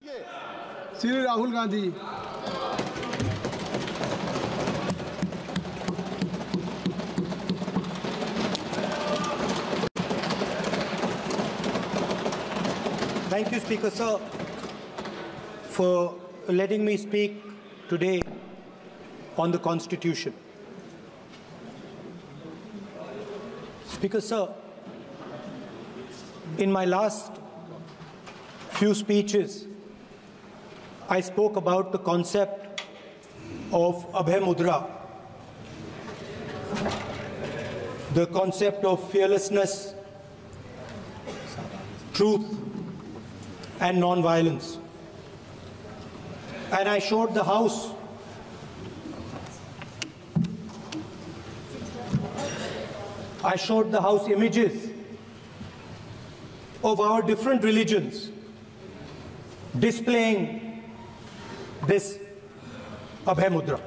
Shri Rahul Gandhi. Thank you, Speaker Sir, for letting me speak today on the Constitution. Speaker Sir, in my last few speeches, I spoke about the concept of Abhay Mudra, the concept of fearlessness, truth, and non-violence. And I showed the House images of our different religions displaying this Abhay Mudra.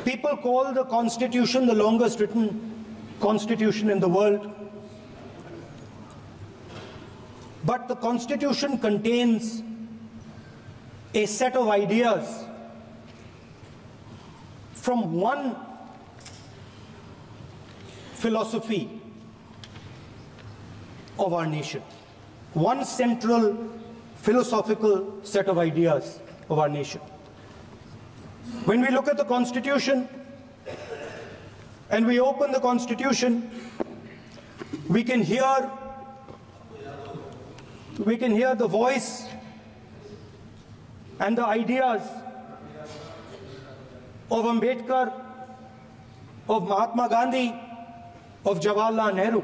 People call the Constitution the longest written Constitution in the world. But the Constitution contains a set of ideas from one philosophy of our nation, one central philosophical set of ideas of our nation. When we look at the Constitution and we open the Constitution, we can hear the voice and the ideas of Ambedkar, of Mahatma Gandhi, of Jawaharlal Nehru.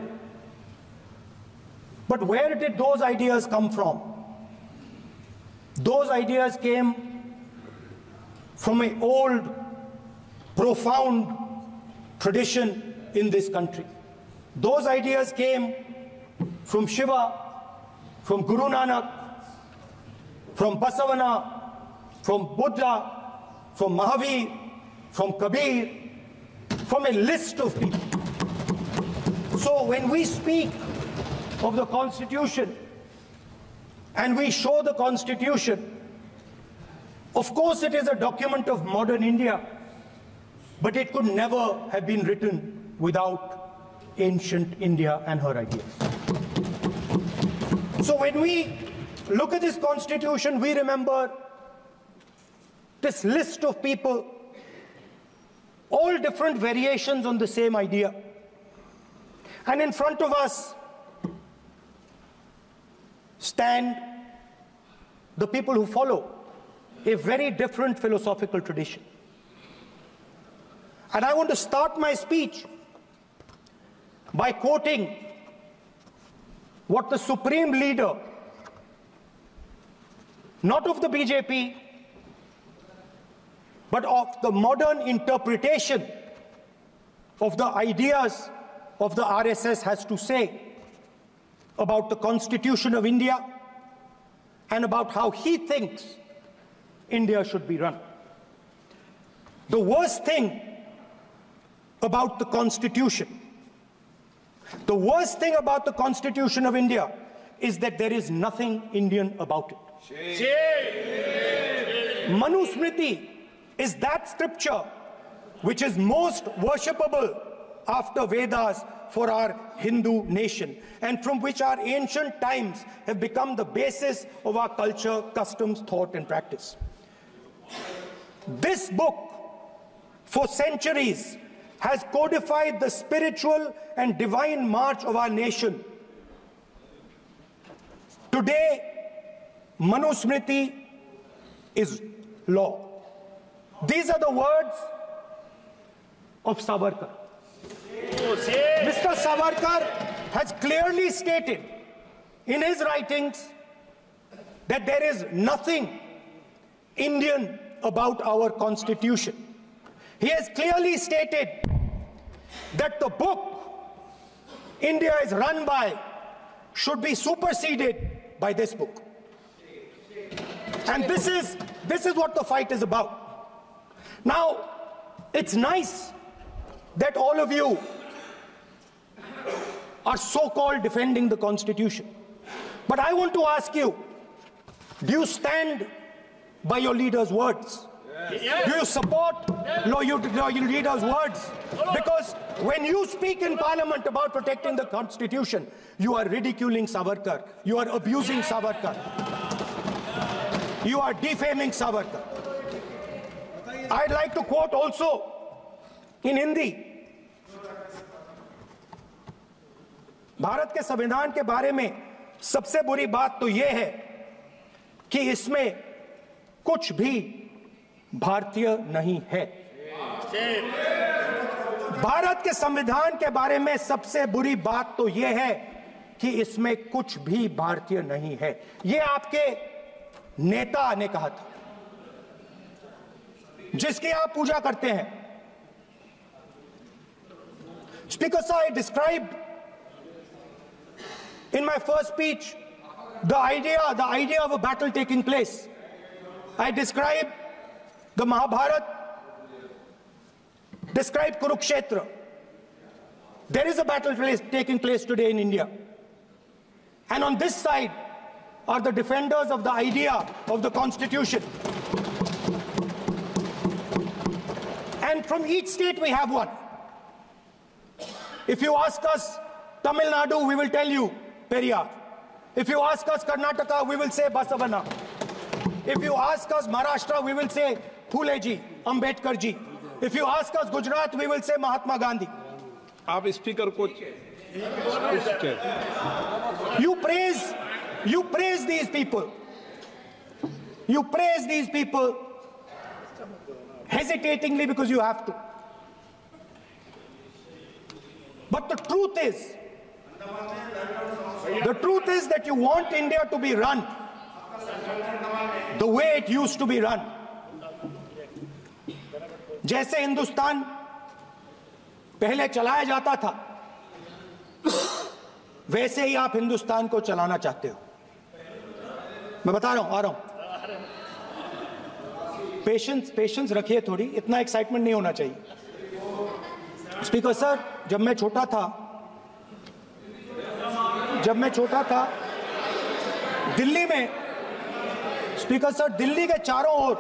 But where did those ideas come from? Those ideas came from an old, profound tradition in this country. Those ideas came from Shiva, from Guru Nanak, from Basavana, from Buddha, from Mahavir, from Kabir, from a list of people. So when we speak of the Constitution and we show the Constitution, of course it is a document of modern India, but it could never have been written without ancient India and her ideas. So when we look at this Constitution, we remember this list of people, all different variations on the same idea. And in front of us stand the people who follow a very different philosophical tradition. And I want to start my speech by quoting what the supreme leader, not of the BJP, but of the modern interpretation of the ideas of the RSS has to say about the Constitution of India and about how he thinks India should be run. The worst thing about the Constitution, the worst thing about the Constitution of India is that there is nothing Indian about it. Manusmriti is that scripture which is most worshipable after Vedas for our Hindu nation, and from which our ancient times have become the basis of our culture, customs, thought, and practice. This book, for centuries, has codified the spiritual and divine march of our nation. Today, Manusmriti is law. These are the words of Savarkar. Mr. Savarkar has clearly stated in his writings that there is nothing Indian about our Constitution. He has clearly stated that the book India is run by should be superseded by this book. And this is what the fight is about. Now, it's nice that all of you are so-called defending the Constitution. But I want to ask you, do you stand by your leader's words? Yes. Do you support your leader's words? Because when you speak in Parliament about protecting the Constitution, you are ridiculing Savarkar, you are abusing Savarkar, you are defaming Savarkar. I'd like to quote also in Hindi. Bharat के संविधान के बारे में सबसे बुरी बात तो यह है कि इसमें कुछ भी भारतीय नहीं है। भारत के संविधान के बारे में सबसे बुरी बात तो यह है कि इसमें कुछ भी भारतीय नहीं है। यह आपके नेता ने कहा था, जिसकी आप पूजा करते हैं। Speaker sir, I described in my first speech the idea of a battle taking place. I described the Mahabharata, described Kurukshetra. There is a battle taking place today in India. And on this side are the defenders of the idea of the Constitution. And from each state we have one. If you ask us Tamil Nadu, we will tell you Periyar. If you ask us Karnataka, we will say Basavana. If you ask us Maharashtra, we will say Phule ji, Ambedkar ji. If you ask us Gujarat, we will say Mahatma Gandhi. आप speaker को You praise these people. You praise these people hesitatingly because you have to. But the truth is that you want India to be run the way it used to be run. जैसे हिंदुस्तान पहले चलाया जाता था, वैसे ही आप हिंदुस्तान को चलाना चाहते हो। मैं बता रहा हूं, आ रहा हूं। पेशेंस रखिए थोड़ी, इतना एक्साइटमेंट नहीं होना चाहिए। स्पीकर सर, जब मैं छोटा दिल्ली में, स्पीकर सर, दिल्ली के चारों ओर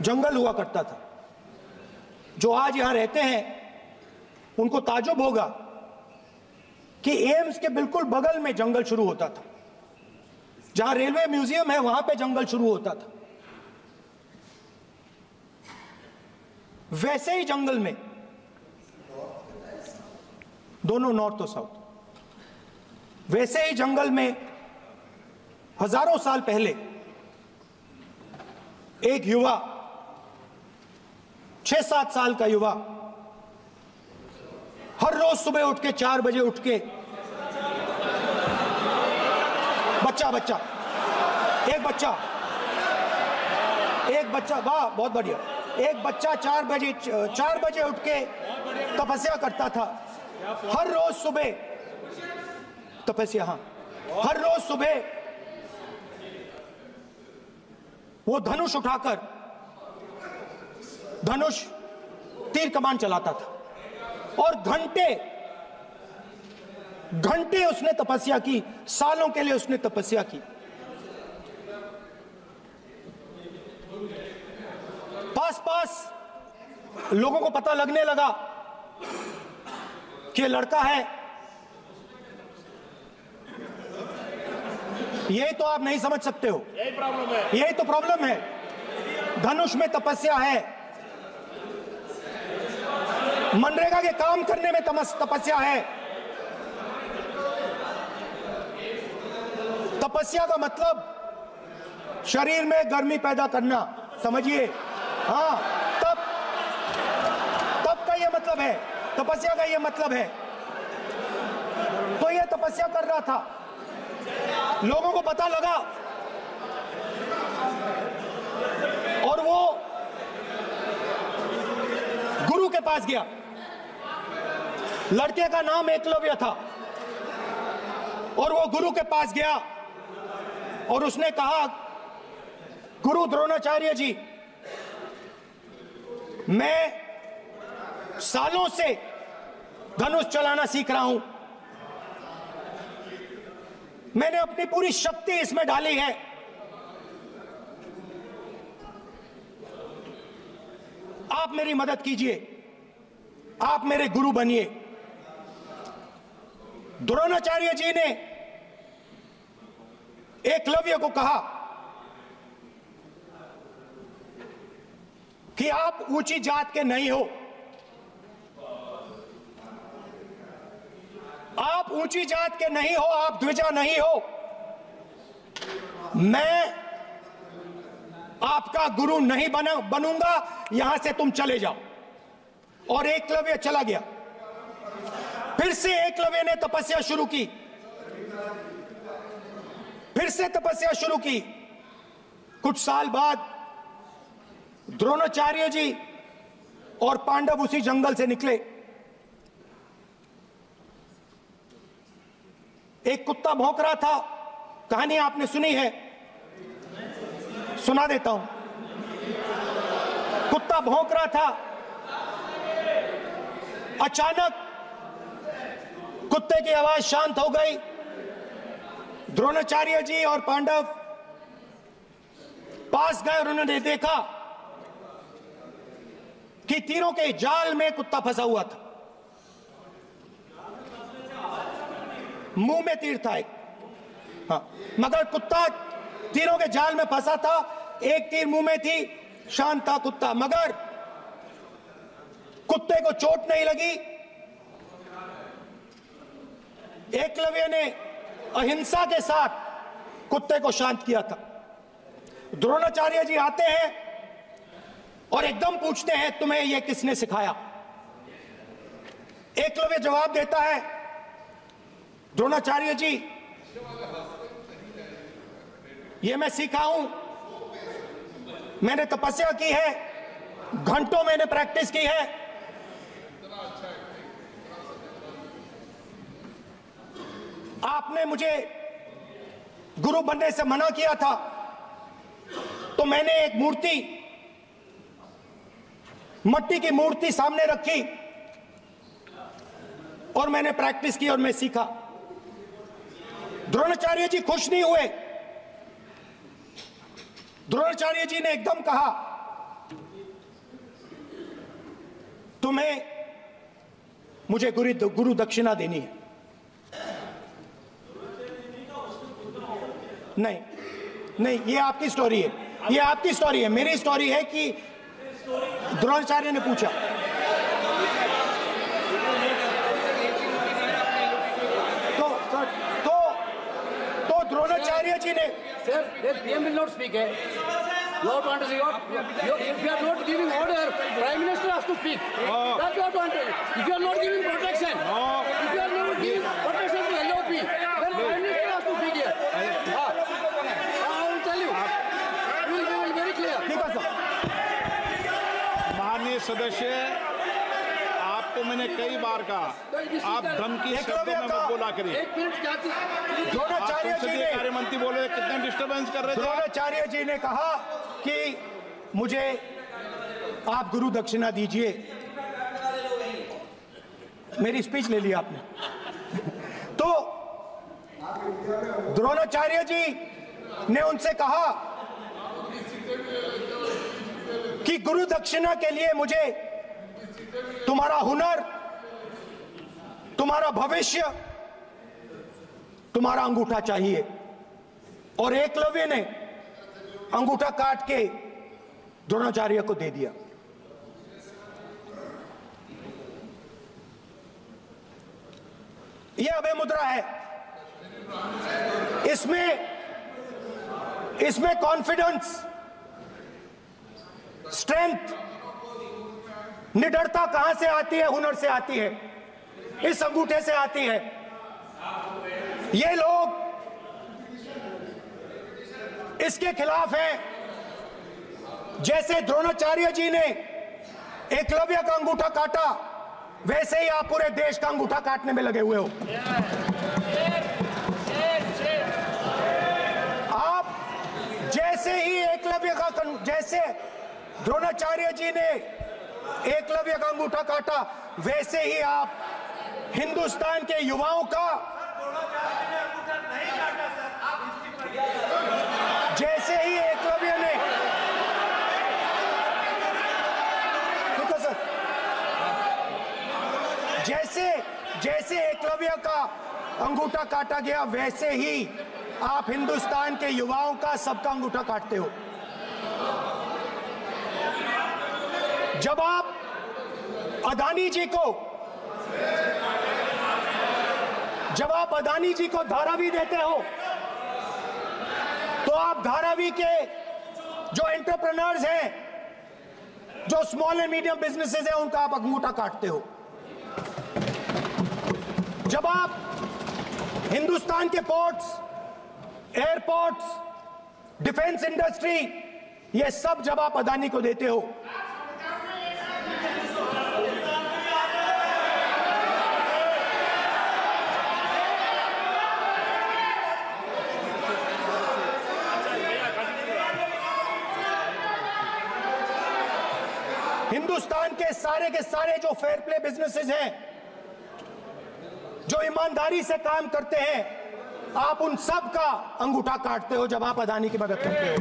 जंगल हुआ करता था। जो आज यहां रहते हैं उनको ताजुब होगा कि एम्स के बिल्कुल बगल में जंगल शुरू होता था। जहां रेलवे म्यूजियम है वहां पे जंगल शुरू होता था। वैसे ही जंगल में, दोनों नॉर्थ और साउथ, वैसे ही जंगल में हजारों साल पहले एक युवा, 6-7 साल का युवा, हर रोज सुबह उठ के 4 बजे उठ के एक बच्चा, वाह बहुत बढ़िया, एक बच्चा 4 बजे उठ के तपस्या करता था। हर रोज सुबह तपस्या, हाँ, हर रोज सुबह वो धनुष उठाकर तीर कमान चलाता था और घंटे उसने तपस्या की, सालों के लिए उसने तपस्या की। पास लोगों को पता लगने लगा कि लड़का है। यही तो आप नहीं समझ सकते हो, यही तो प्रॉब्लम है। धनुष में तपस्या है, मनरेगा के काम करने में तपस्या है। तपस्या का मतलब शरीर में गर्मी पैदा करना, समझिए। हाँ, तब का ये मतलब है, तपस्या का ये मतलब है। तो ये तपस्या कर रहा था, लोगों को पता लगा और वो गुरु के पास गया। लड़के का नाम एकलव्य था और वो गुरु के पास गया और उसने कहा, गुरु द्रोणाचार्य जी, मैं सालों से धनुष चलाना सीख रहा हूं। मैंने अपनी पूरी शक्ति इसमें डाली है। आप मेरी मदद कीजिए, आप मेरे गुरु बनिए। द्रोणाचार्य जी ने एकलव्य को कहा कि आप ऊंची जात के नहीं हो, आप ऊंची जात के नहीं हो, आप द्विजा नहीं हो। मैं आपका गुरु नहीं बनूंगा, यहां से तुम चले जाओ। और एकलव्य चला गया। फिर से एकलव्य ने तपस्या शुरू की, फिर से तपस्या शुरू की। कुछ साल बाद द्रोणाचार्य जी और पांडव उसी जंगल से निकले। एक कुत्ता भौंक रहा था, कहानी आपने सुनी है, सुना देता हूं। कुत्ता भौंक रहा था, अचानक कुत्ते की आवाज शांत हो गई। द्रोणाचार्य जी और पांडव पास गए और उन्होंने देखा कि तीरों के जाल में कुत्ता फंसा हुआ था। मुंह में तीर था एक, हाँ, मगर कुत्ता तीरों के जाल में फंसा था। एक तीर मुंह में थी, शांत था कुत्ता, मगर कुत्ते को चोट नहीं लगी। एकलव्य ने अहिंसा के साथ कुत्ते को शांत किया था। द्रोणाचार्य जी आते हैं और एकदम पूछते हैं, तुम्हें यह किसने सिखाया? एकलव्य जवाब देता है, द्रोणाचार्य जी, यह मैं सीखा हूं, मैंने तपस्या की है, घंटों मैंने प्रैक्टिस की है। आपने मुझे गुरु बनने से मना किया था, तो मैंने एक मूर्ति, मट्टी की मूर्ति सामने रखी और मैंने प्रैक्टिस की और मैं सीखा। द्रोणाचार्य जी खुश नहीं हुए। द्रोणाचार्य जी ने एकदम कहा, तुम्हें मुझे गुरु दक्षिणा देनी है। नहीं नहीं, ये आपकी स्टोरी है, ये आपकी स्टोरी है। मेरी स्टोरी है कि द्रोणाचार्य ने पूछा। तो द्रोणाचार्य जी ने, Sir, the PM will not speak. Lord want to say, if you are not giving order, Prime Minister has to speak. That's what want to. If you are not giving protection, if you are not giving protection to LOP, then Prime Minister has to speak here. I will tell you. We will be very clear. ठीक है sir. माननीय सदस्य, आपको मैंने कई बार कहा, आप धमकी शब्दों में मत बोला करिए। एक मिनट जाती। द्रोणाचार्य जी संसदीय ने, कार्य मंत्री बोल रहे, कितना डिस्टर्बेंस कर रहे थे। द्रोणाचार्य जी ने कहा कि मुझे आप गुरु दक्षिणा दीजिए। मेरी स्पीच ले ली आपने। तो द्रोणाचार्य जी ने उनसे कहा कि गुरु दक्षिणा के लिए मुझे तुम्हारा हुनर, तुम्हारा भविष्य, तुम्हारा अंगूठा चाहिए। और एकलव्य ने अंगूठा काट के द्रोणाचार्य को दे दिया। यह अभय मुद्रा है। इसमें कॉन्फिडेंस, स्ट्रेंथ, निडरता कहां से आती है? हुनर से आती है, इस अंगूठे से आती है। ये लोग इसके खिलाफ हैं। जैसे द्रोणाचार्य जी ने एकलव्य का अंगूठा काटा, वैसे ही आप पूरे देश का अंगूठा काटने में लगे हुए हो। आप जैसे ही एकलव्य का, जैसे द्रोणाचार्य जी ने एकलव्य का अंगूठा काटा, वैसे ही आप हिंदुस्तान के युवाओं का जैसे ही एकलव्य ने जैसे एकलव्य का अंगूठा काटा गया, वैसे ही आप हिंदुस्तान के युवाओं का सबका अंगूठा काटते हो। जब आप अदानी जी को धारावी देते हो, तो आप धारावी के जो एंटरप्रेन्योर्स हैं, जो स्मॉल एंड मीडियम बिजनेसेस हैं, उनका आप अंगूठा काटते हो। जब आप हिंदुस्तान के पोर्ट्स, एयरपोर्ट्स, डिफेंस इंडस्ट्री, ये सब जब आप अदानी को देते हो, हिंदुस्तान के सारे जो फेयर प्ले बिजनेसेस हैं, जो ईमानदारी से काम करते हैं, आप उन सब का अंगूठा काटते हो जब आप अदानी की मदद करते हो।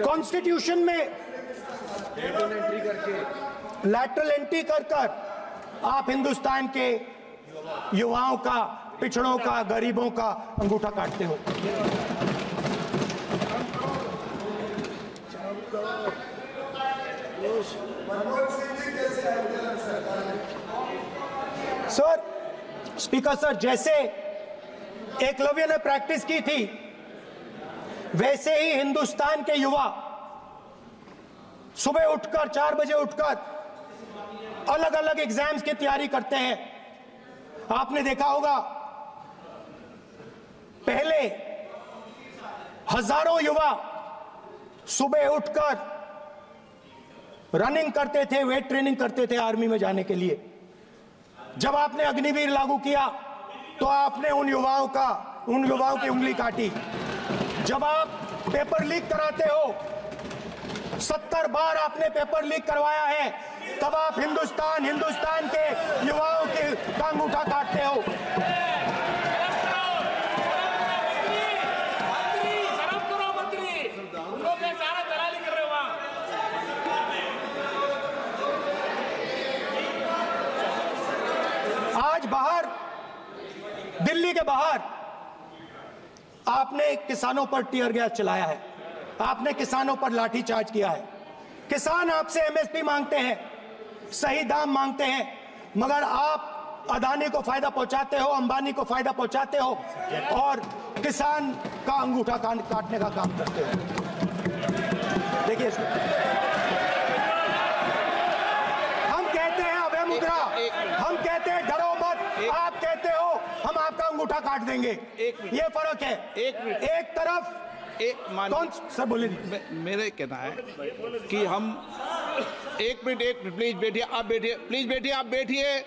कॉन्स्टिट्यूशन में लैटरल एंट्री कर आप हिंदुस्तान के युवाओं का, पिछड़ों का, गरीबों का अंगूठा काटते हो। सर, स्पीकर सर, जैसे एकलव्य ने प्रैक्टिस की थी, वैसे ही हिंदुस्तान के युवा सुबह उठकर 4 बजे उठकर अलग अलग एग्जाम्स की तैयारी करते हैं। आपने देखा होगा, पहले हजारों युवा सुबह उठकर रनिंग करते थे, वेट ट्रेनिंग करते थे आर्मी में जाने के लिए। जब आपने अग्निवीर लागू किया तो आपने उन युवाओं की उंगली काटी। जब आप पेपर लीक कराते हो, 70 बार आपने पेपर लीक करवाया है, तब आप हिंदुस्तान के युवाओं के का अंगूठा काटते हो। आज बाहर, दिल्ली के बाहर आपने किसानों पर टीयर गैस चलाया है, आपने किसानों पर लाठीचार्ज किया है। किसान आपसे एमएसपी मांगते हैं, सही दाम मांगते हैं, मगर आप अदानी को फायदा पहुंचाते हो, अंबानी को फायदा पहुंचाते हो और किसान का अंगूठा काटने का काम करते हो। देखिए, हम कहते हैं अभय मुद्रा, हम कहते हैं डरो मत, आप कहते हो हम आपका अंगूठा काट देंगे। ये फर्क है। एक तरफ कौन सर बोले, मेरे कहना है कि हम एक मिनट प्लीज बैठिए, आप बैठिए, प्लीज बैठिए, आप बैठिए।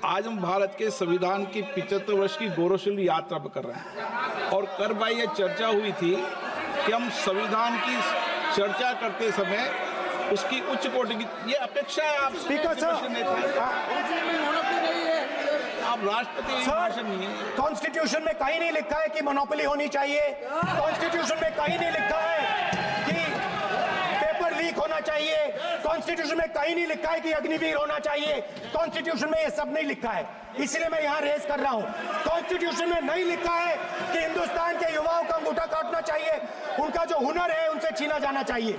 आज हम भारत के संविधान की 75 वर्ष की गौरवशाली यात्रा कर रहे हैं और कर भाई ये चर्चा हुई थी कि हम संविधान की चर्चा करते समय उसकी उच्च कोटि की ये अपेक्षा है। आप स्पीकर सर, आप राष्ट्रपति भाषण नहीं है। कॉन्स्टिट्यूशन में कहीं नहीं लिखा है कि मोनोपोली होनी चाहिए। कॉन्स्टिट्यूशन में कहीं नहीं लिखा है कि पेपर लीक होना चाहिए। कॉन्स्टिट्यूशन में कहीं नहीं लिखा है कि अग्निवीर होना चाहिए। कॉन्स्टिट्यूशन में ये सब नहीं लिखा है, इसलिए मैं यहाँ रेज कर रहा हूँ। कॉन्स्टिट्यूशन में नहीं लिखा है कि हिंदुस्तान के युवाओं का अंगूठा काटना चाहिए, उनका जो हुनर है उनसे छीना जाना चाहिए।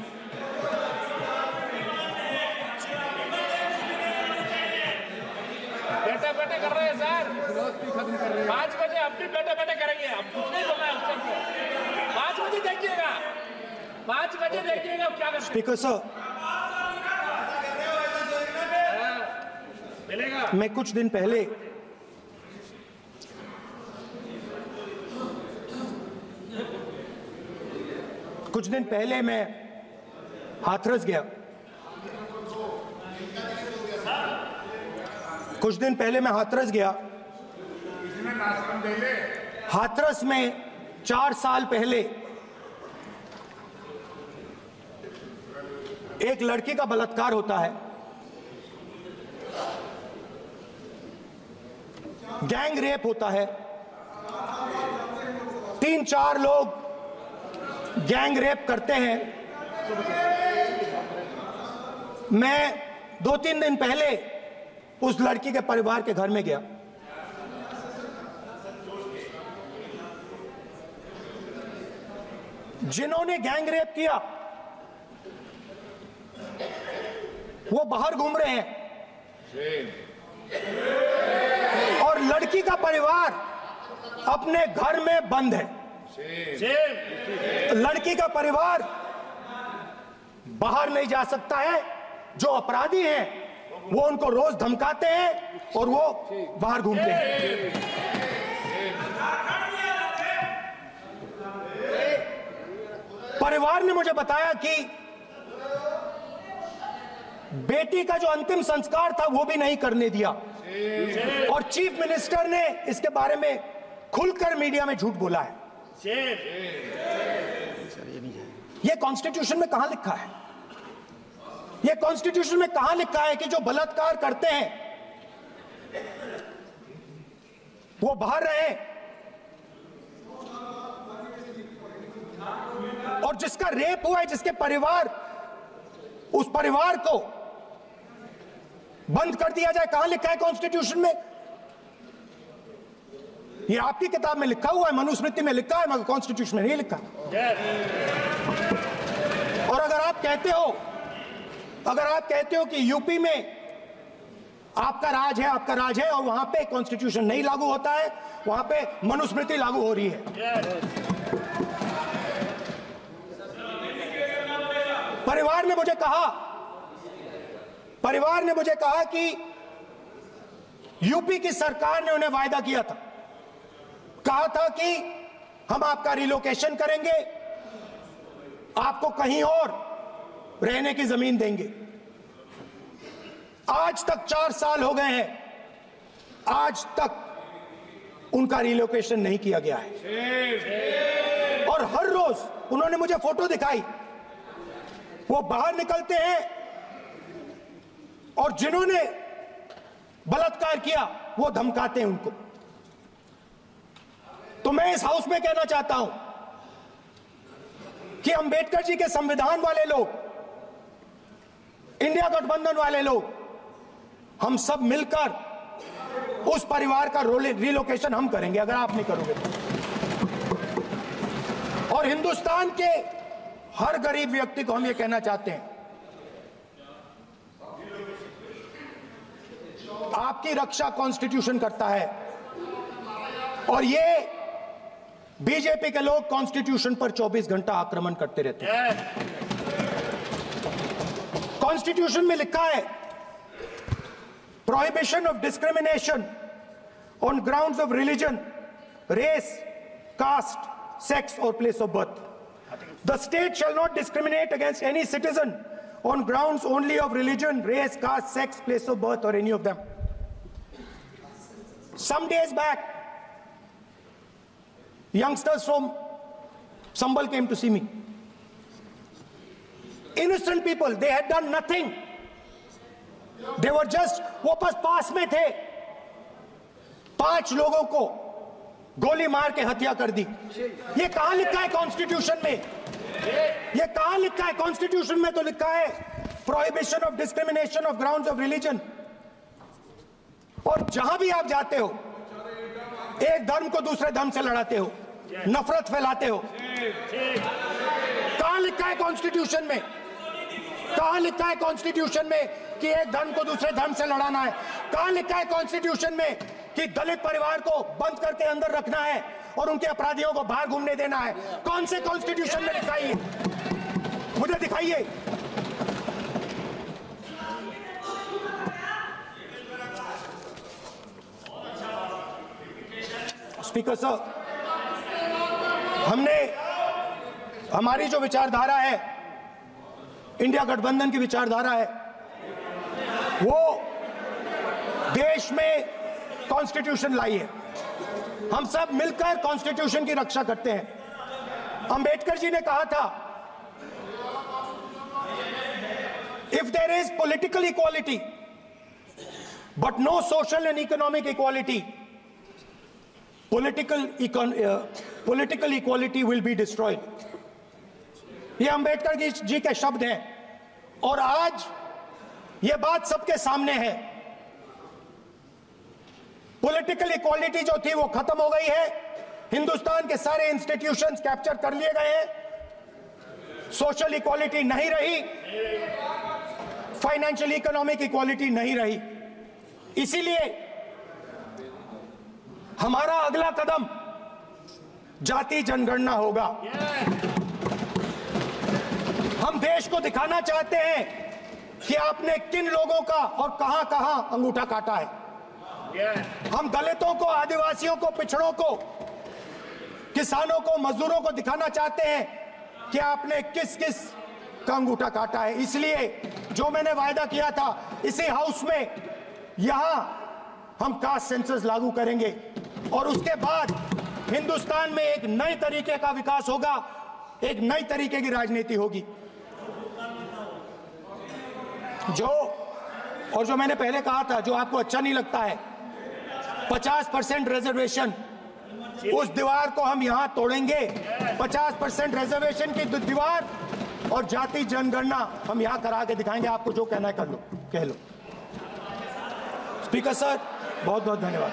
बैठे कर रहे हैं सर, 5 बजे अब भी बैठे करेंगे। अब कुछ नहीं बोलना है उसको। 5 बजे देखिएगा, 5 बजे देखिएगा क्या करते हैं। स्पीकर सर, मिलेगा। मैं कुछ दिन पहले मैं हाथरस गया। हाथरस में 4 साल पहले एक लड़की का बलात्कार होता है। गैंग रेप होता है, 3-4 लोग गैंग रेप करते हैं। मैं 2-3 दिन पहले उस लड़की के परिवार के घर में गया। जिन्होंने गैंग रेप किया वो बाहर घूम रहे हैं और लड़की का परिवार अपने घर में बंद है। लड़की का परिवार बाहर नहीं जा सकता है। जो अपराधी हैं वो उनको रोज धमकाते हैं और वो बाहर घूमते हैं। परिवार ने मुझे बताया कि बेटी का जो अंतिम संस्कार था वो भी नहीं करने दिया और चीफ मिनिस्टर ने इसके बारे में खुलकर मीडिया में झूठ बोला है। ये कॉन्स्टिट्यूशन में कहां लिखा है? ये कॉन्स्टिट्यूशन में कहां लिखा है कि जो बलात्कार करते हैं वो बाहर रहे और जिसका रेप हुआ है, जिसके परिवार, उस परिवार को बंद कर दिया जाए? कहां लिखा है कॉन्स्टिट्यूशन में? ये आपकी किताब में लिखा हुआ है, मनुस्मृति में लिखा है, मगर कॉन्स्टिट्यूशन में नहीं लिखा। और अगर आप कहते हो कि यूपी में आपका राज है और वहां पे कॉन्स्टिट्यूशन नहीं लागू होता है, वहां पे मनुस्मृति लागू हो रही है। परिवार ने मुझे कहा कि यूपी की सरकार ने उन्हें वायदा किया था, कहा था कि हम आपका रिलोकेशन करेंगे, आपको कहीं और रहने की जमीन देंगे। आज तक 4 साल हो गए हैं, आज तक उनका रिलोकेशन नहीं किया गया है। और हर रोज उन्होंने मुझे फोटो दिखाई, वो बाहर निकलते हैं और जिन्होंने बलात्कार किया वो धमकाते हैं उनको। तो मैं इस हाउस में कहना चाहता हूं कि अंबेडकर जी के संविधान वाले लोग, इंडिया गठबंधन वाले लोग, हम सब मिलकर उस परिवार का रिलोकेशन हम करेंगे अगर आप नहीं करोगे तो। और हिंदुस्तान के हर गरीब व्यक्ति को हम ये कहना चाहते हैं, आपकी रक्षा कॉन्स्टिट्यूशन करता है और ये बीजेपी के लोग कॉन्स्टिट्यूशन पर 24 घंटा आक्रमण करते रहते हैं। कॉन्स्टिट्यूशन में लिखा है prohibition of discrimination on grounds of religion, race, caste, sex और place of birth. The state shall not discriminate against any citizen on grounds only of religion, race, caste, sex, place of birth, or any of them. Some days back, youngsters from Sambal came to see me. Innocent people, they had done nothing. They were just, वो बस पास में थे, 5 लोगों को गोली मार के हत्या कर दी। ये कहां लिखा है कॉन्स्टिट्यूशन में? ये कहां लिखा है? कॉन्स्टिट्यूशन में तो लिखा है prohibition of discrimination of grounds of religion. और जहां भी आप जाते हो, एक धर्म को दूसरे धर्म से लड़ाते हो, नफरत फैलाते हो। कहां लिखा है कॉन्स्टिट्यूशन में? कहां लिखा है कॉन्स्टिट्यूशन में कि एक धर्म को दूसरे धर्म से लड़ाना है? कहां लिखा है कॉन्स्टिट्यूशन में कि दलित परिवार को बंद करके अंदर रखना है और उनके अपराधियों को बाहर घूमने देना है? कौन से कॉन्स्टिट्यूशन में लिखा है? मुझे दिखाइए। स्पीकर साहब, हमारी जो विचारधारा है, इंडिया गठबंधन की विचारधारा है, वो देश में कॉन्स्टिट्यूशन लाई है। हम सब मिलकर कॉन्स्टिट्यूशन की रक्षा करते हैं। अंबेडकर जी ने कहा था, if there is political equality but no social and economic equality, political equality will be destroyed. ये अंबेडकर जी के शब्द हैं और आज ये बात सबके सामने है। पॉलिटिकल इक्वालिटी जो थी वो खत्म हो गई है। हिंदुस्तान के सारे इंस्टीट्यूशंस कैप्चर कर लिए गए हैं। सोशल इक्वालिटी नहीं रही, फाइनेंशियल इकोनॉमिक इक्वालिटी नहीं रही। इसीलिए हमारा अगला कदम जाति जनगणना होगा। हम देश को दिखाना चाहते हैं कि आपने किन लोगों का और कहां कहां अंगूठा काटा है। हम दलितों को, आदिवासियों को, पिछड़ों को, किसानों को, मजदूरों को दिखाना चाहते हैं कि आपने किस किस का अंगूठा काटा है। इसलिए जो मैंने वायदा किया था, इसी हाउस में यहां हम कास्ट सेंसस लागू करेंगे और उसके बाद हिंदुस्तान में एक नए तरीके का विकास होगा, एक नई तरीके की राजनीति होगी। जो मैंने पहले कहा था, जो आपको अच्छा नहीं लगता है, 50% रिजर्वेशन, उस दीवार को हम यहां तोड़ेंगे। 50% रिजर्वेशन की दीवार और जाति जनगणना हम यहां करा के दिखाएंगे। आपको जो कहना है कर लो, कह लो। स्पीकर सर, बहुत बहुत धन्यवाद।